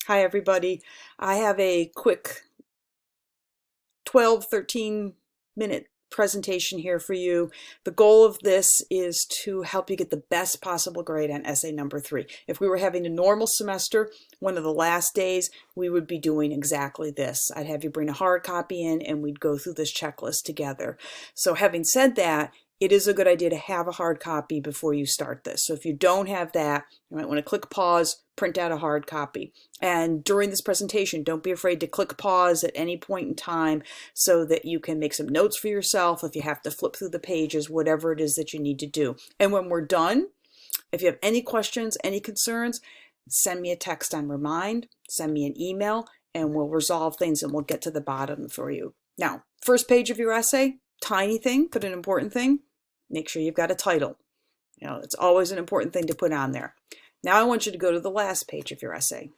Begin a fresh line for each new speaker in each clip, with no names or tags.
Hi, everybody. I have a quick 12, 13-minute presentation here for you. The goal of this is to help you get the best possible grade on essay number 3. If we were having a normal semester, one of the last days, we would be doing exactly this. I'd have you bring a hard copy in and we'd go through this checklist together. So having said that, it is a good idea to have a hard copy before you start this. So if you don't have that, you might want to click pause, print out a hard copy. And during this presentation, don't be afraid to click pause at any point in time so that you can make some notes for yourself if you have to flip through the pages, whatever it is that you need to do. And when we're done, if you have any questions, any concerns, send me a text on Remind, send me an email, and we'll resolve things and we'll get to the bottom for you. Now, first page of your essay, tiny thing, but an important thing, make sure you've got a title. You know, it's always an important thing to put on there. Now I want you to go to the last page of your essay.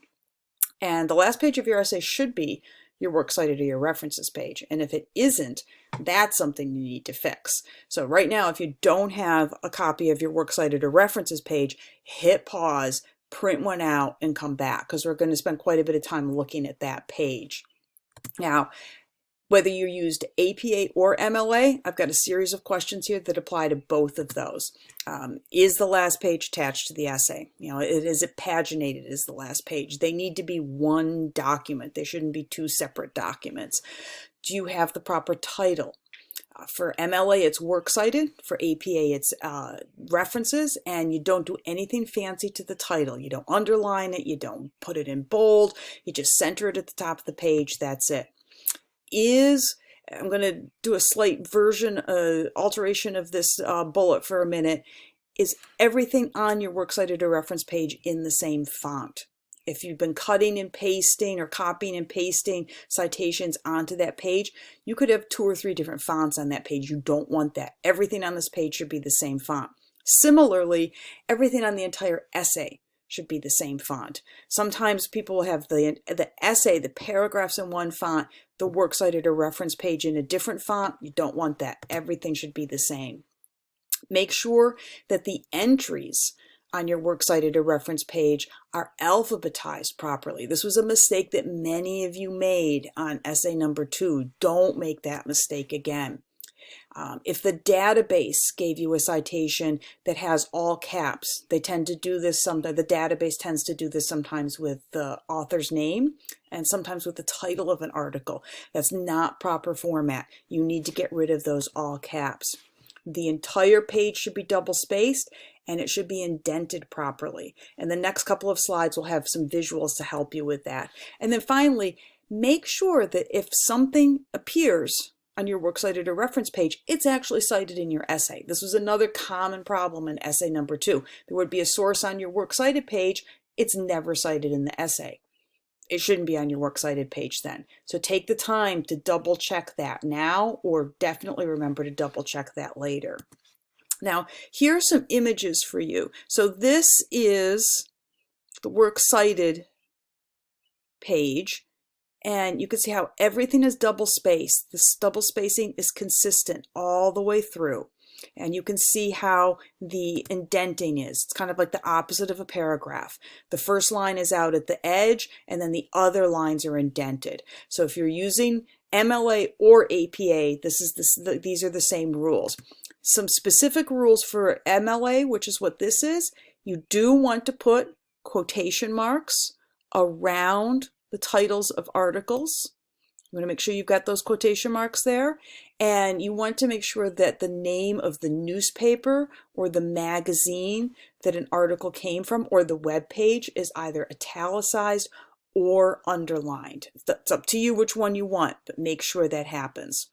And the last page of your essay should be your works cited or your references page. And if it isn't, that's something you need to fix. So right now, if you don't have a copy of your works cited or references page, hit pause, print one out, and come back, because we're going to spend quite a bit of time looking at that page. Now, whether you used APA or MLA, I've got a series of questions here that apply to both of those. Is the last page attached to the essay? You know, is it paginated as the last page? They need to be one document. They shouldn't be two separate documents. Do you have the proper title? For MLA, it's works cited. For APA, it's references, and you don't do anything fancy to the title. You don't underline it. You don't put it in bold. You just center it at the top of the page. That's it. I'm going to do a slight alteration of this bullet for a minute. Is everything on your works cited or reference page in the same font? If you've been cutting and pasting or copying and pasting citations onto that page, you could have 2 or 3 different fonts on that page. You don't want that. Everything on this page should be the same font. Similarly, everything on the entire essay should be the same font. Sometimes people will have the essay, the paragraphs in one font, the works cited or reference page in a different font. You don't want that. Everything should be the same. Make sure that the entries on your works cited or reference page are alphabetized properly. This was a mistake that many of you made on essay number 2. Don't make that mistake again. If the database gave you a citation that has all caps, they tend to do this sometimes. The database tends to do this sometimes with the author's name and sometimes with the title of an article. That's not proper format. You need to get rid of those all caps. The entire page should be double spaced and it should be indented properly. And the next couple of slides will have some visuals to help you with that. And then finally, make sure that if something appears on your works cited or reference page, it's actually cited in your essay. This was another common problem in essay number 2. There would be a source on your works cited page. It's never cited in the essay. It shouldn't be on your works cited page then. So take the time to double check that now, or definitely remember to double check that later. Now, here are some images for you. So this is the works cited page. And you can see how everything is double spaced. This double spacing is consistent all the way through. And you can see how the indenting is. It's kind of like the opposite of a paragraph. The first line is out at the edge, and then the other lines are indented. So if you're using MLA or APA, these are the same rules. Some specific rules for MLA, which is what this is, you do want to put quotation marks around the titles of articles. You want to make sure you've got those quotation marks there, and you want to make sure that the name of the newspaper or the magazine that an article came from or the web page is either italicized or underlined. It's up to you which one you want, but make sure that happens.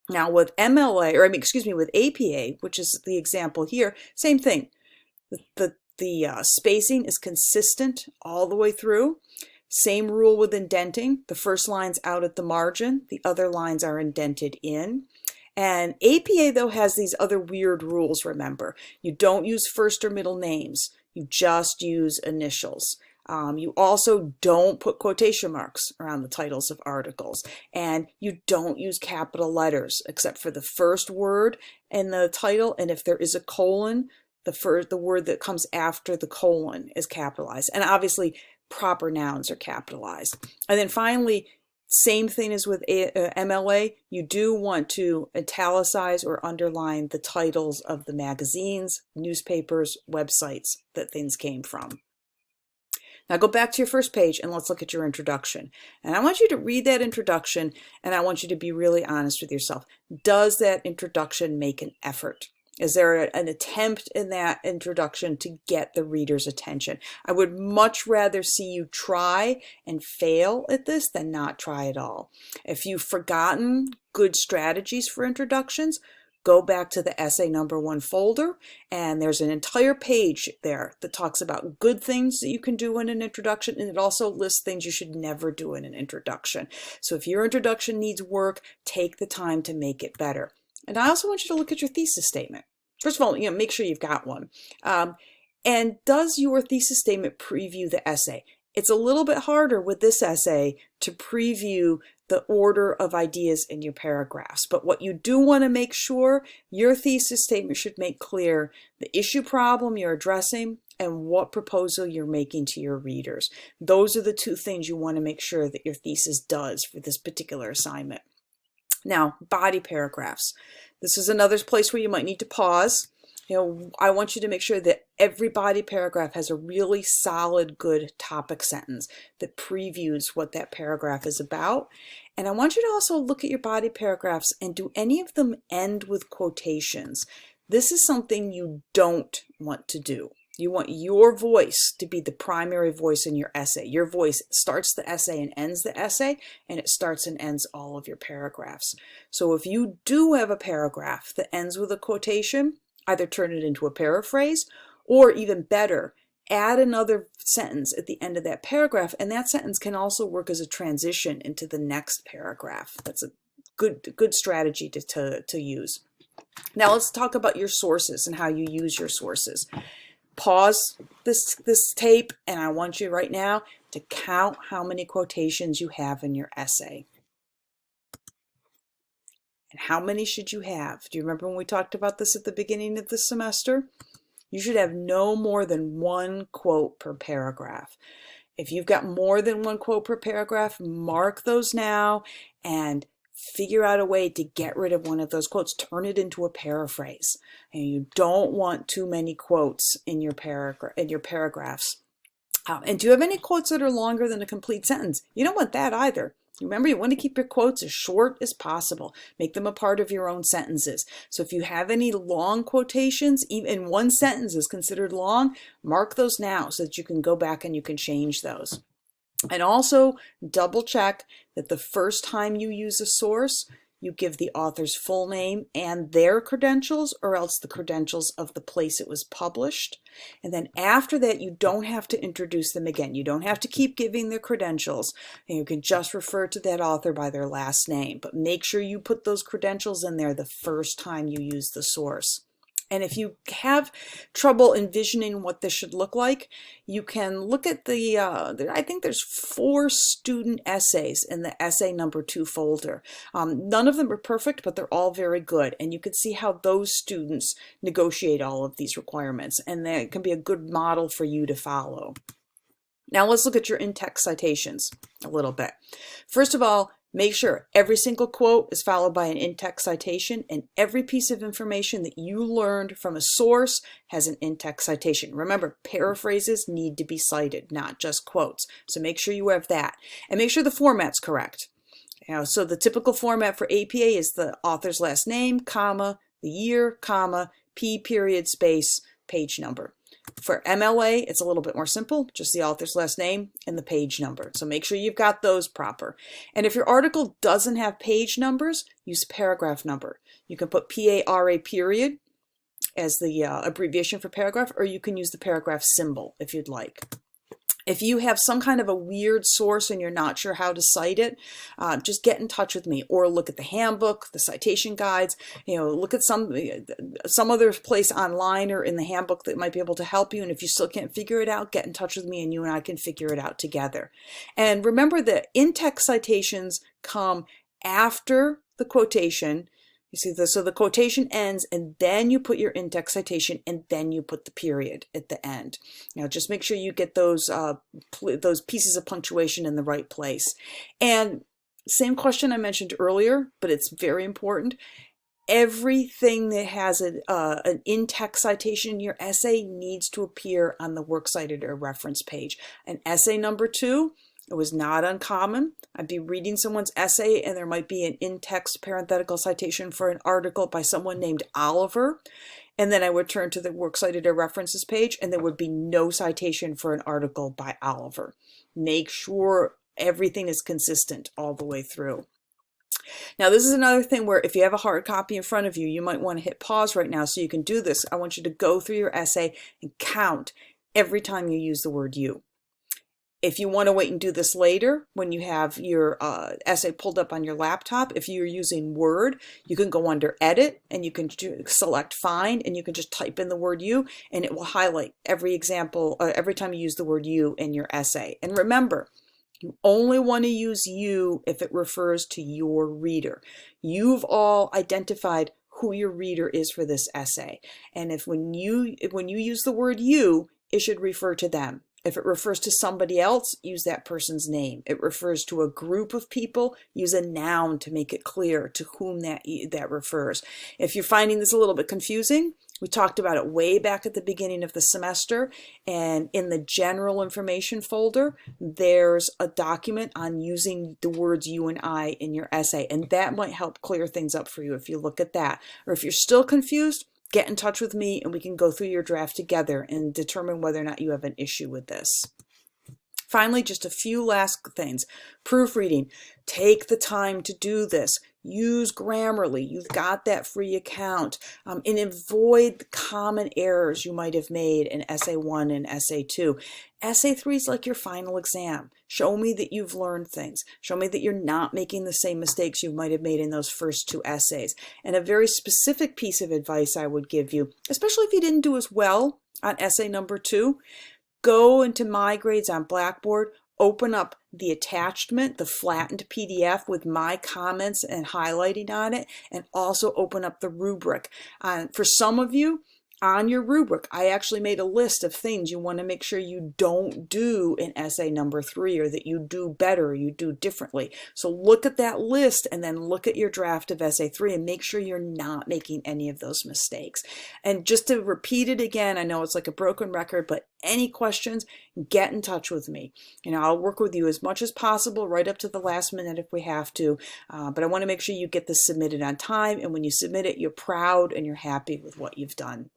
Now with with APA, which is the example here, same thing. The spacing is consistent all the way through. Same rule with indenting. The first line's out at the margin. The other lines are indented in. And APA, though, has these other weird rules, remember. You don't use first or middle names. You just use initials. You also don't put quotation marks around the titles of articles. And you don't use capital letters, except for the first word in the title. And if there is a colon, the word that comes after the colon is capitalized. And obviously, proper nouns are capitalized. And then finally, same thing as with MLA, you do want to italicize or underline the titles of the magazines, newspapers, websites that things came from. Now go back to your first page and let's look at your introduction. And I want you to read that introduction and I want you to be really honest with yourself. Does that introduction make an effort? Is there an attempt in that introduction to get the reader's attention? I would much rather see you try and fail at this than not try at all. If you've forgotten good strategies for introductions, go back to the essay number 1 folder, and there's an entire page there that talks about good things that you can do in an introduction, and it also lists things you should never do in an introduction. So if your introduction needs work, take the time to make it better. And I also want you to look at your thesis statement. First of all, make sure you've got one. And does your thesis statement preview the essay? It's a little bit harder with this essay to preview the order of ideas in your paragraphs. But what you do want to make sure, your thesis statement should make clear the issue problem you're addressing and what proposal you're making to your readers. Those are the 2 things you want to make sure that your thesis does for this particular assignment. Now, body paragraphs. This is another place where you might need to pause. I want you to make sure that every body paragraph has a really solid, good topic sentence that previews what that paragraph is about. And I want you to also look at your body paragraphs and do any of them end with quotations. This is something you don't want to do. You want your voice to be the primary voice in your essay. Your voice starts the essay and ends the essay, and it starts and ends all of your paragraphs. So if you do have a paragraph that ends with a quotation, either turn it into a paraphrase, or even better, add another sentence at the end of that paragraph, and that sentence can also work as a transition into the next paragraph. That's a good strategy to use. Now let's talk about your sources and how you use your sources. Pause this tape, and I want you right now to count how many quotations you have in your essay. And how many should you have? Do you remember when we talked about this at the beginning of the semester? You should have no more than 1 quote per paragraph. If you've got more than 1 quote per paragraph, mark those now and figure out a way to get rid of one of those quotes. Turn it into a paraphrase. And you don't want too many quotes in your paragraphs. And do you have any quotes that are longer than a complete sentence? You don't want that either. Remember, you want to keep your quotes as short as possible. Make them a part of your own sentences. So if you have any long quotations, even 1 sentence is considered long, mark those now so that you can go back and you can change those. And also double check that the first time you use a source, you give the author's full name and their credentials, or else the credentials of the place it was published. And then after that, you don't have to introduce them again. You don't have to keep giving their credentials, and you can just refer to that author by their last name. But make sure you put those credentials in there the first time you use the source. And if you have trouble envisioning what this should look like, you can look at I think there's 4 student essays in the essay number 2 folder. None of them are perfect, but they're all very good. And you can see how those students negotiate all of these requirements. And that can be a good model for you to follow. Now let's look at your in-text citations a little bit. First of all, make sure every single quote is followed by an in-text citation, and every piece of information that you learned from a source has an in-text citation. Remember, paraphrases need to be cited, not just quotes. So make sure you have that. And make sure the format's correct. So the typical format for APA is the author's last name, comma, the year, comma, P period, space, page number. For MLA, it's a little bit more simple, just the author's last name and the page number. So make sure you've got those proper. And if your article doesn't have page numbers, use paragraph number. You can put PARA period as the abbreviation for paragraph, or you can use the paragraph symbol if you'd like. If you have some kind of a weird source and you're not sure how to cite it, just get in touch with me, or look at the handbook, the citation guides, look at some other place online or in the handbook that might be able to help you. And if you still can't figure it out, get in touch with me and you and I can figure it out together. And remember that in-text citations come after the quotation, You see this? So the quotation ends and then you put your in-text citation and then you put the period at the end. Now just make sure you get those pieces of punctuation in the right place. And same question I mentioned earlier, but it's very important. Everything that has an in-text citation in your essay needs to appear on the works cited or reference page. An essay number 2, it was not uncommon. I'd be reading someone's essay and there might be an in-text parenthetical citation for an article by someone named Oliver. And then I would turn to the works cited or references page and there would be no citation for an article by Oliver. Make sure everything is consistent all the way through. Now, this is another thing where if you have a hard copy in front of you, you might want to hit pause right now so you can do this. I want you to go through your essay and count every time you use the word you. If you want to wait and do this later, when you have your essay pulled up on your laptop, if you're using Word, you can go under Edit and you can select Find and you can just type in the word you and it will highlight every example, every time you use the word you in your essay. And remember, you only want to use you if it refers to your reader. You've all identified who your reader is for this essay. And if when you use the word you, it should refer to them. If it refers to somebody else, use that person's name. It refers to a group of people, use a noun to make it clear to whom that refers. If you're finding this a little bit confusing, we talked about it way back at the beginning of the semester, and in the general information folder, there's a document on using the words you and I in your essay, and that might help clear things up for you if you look at that. Or if you're still confused, get in touch with me and we can go through your draft together and determine whether or not you have an issue with this. Finally, just a few last things. Proofreading. Take the time to do this. Use Grammarly. You've got that free account. And avoid the common errors you might have made in Essay 1 and Essay 2. Essay 3 is like your final exam. Show me that you've learned things. Show me that you're not making the same mistakes you might have made in those first 2 essays. And a very specific piece of advice I would give you, especially if you didn't do as well on Essay number 2, go into My Grades on Blackboard, open up the attachment, the flattened PDF with my comments and highlighting on it, and also open up the rubric. For some of you, on your rubric, I actually made a list of things you want to make sure you don't do in essay number 3, or that you do better, or you do differently. So look at that list and then look at your draft of essay 3 and make sure you're not making any of those mistakes. And just to repeat it again, I know it's like a broken record, but any questions, get in touch with me. I'll work with you as much as possible right up to the last minute if we have to, but I want to make sure you get this submitted on time, and when you submit it, you're proud and you're happy with what you've done.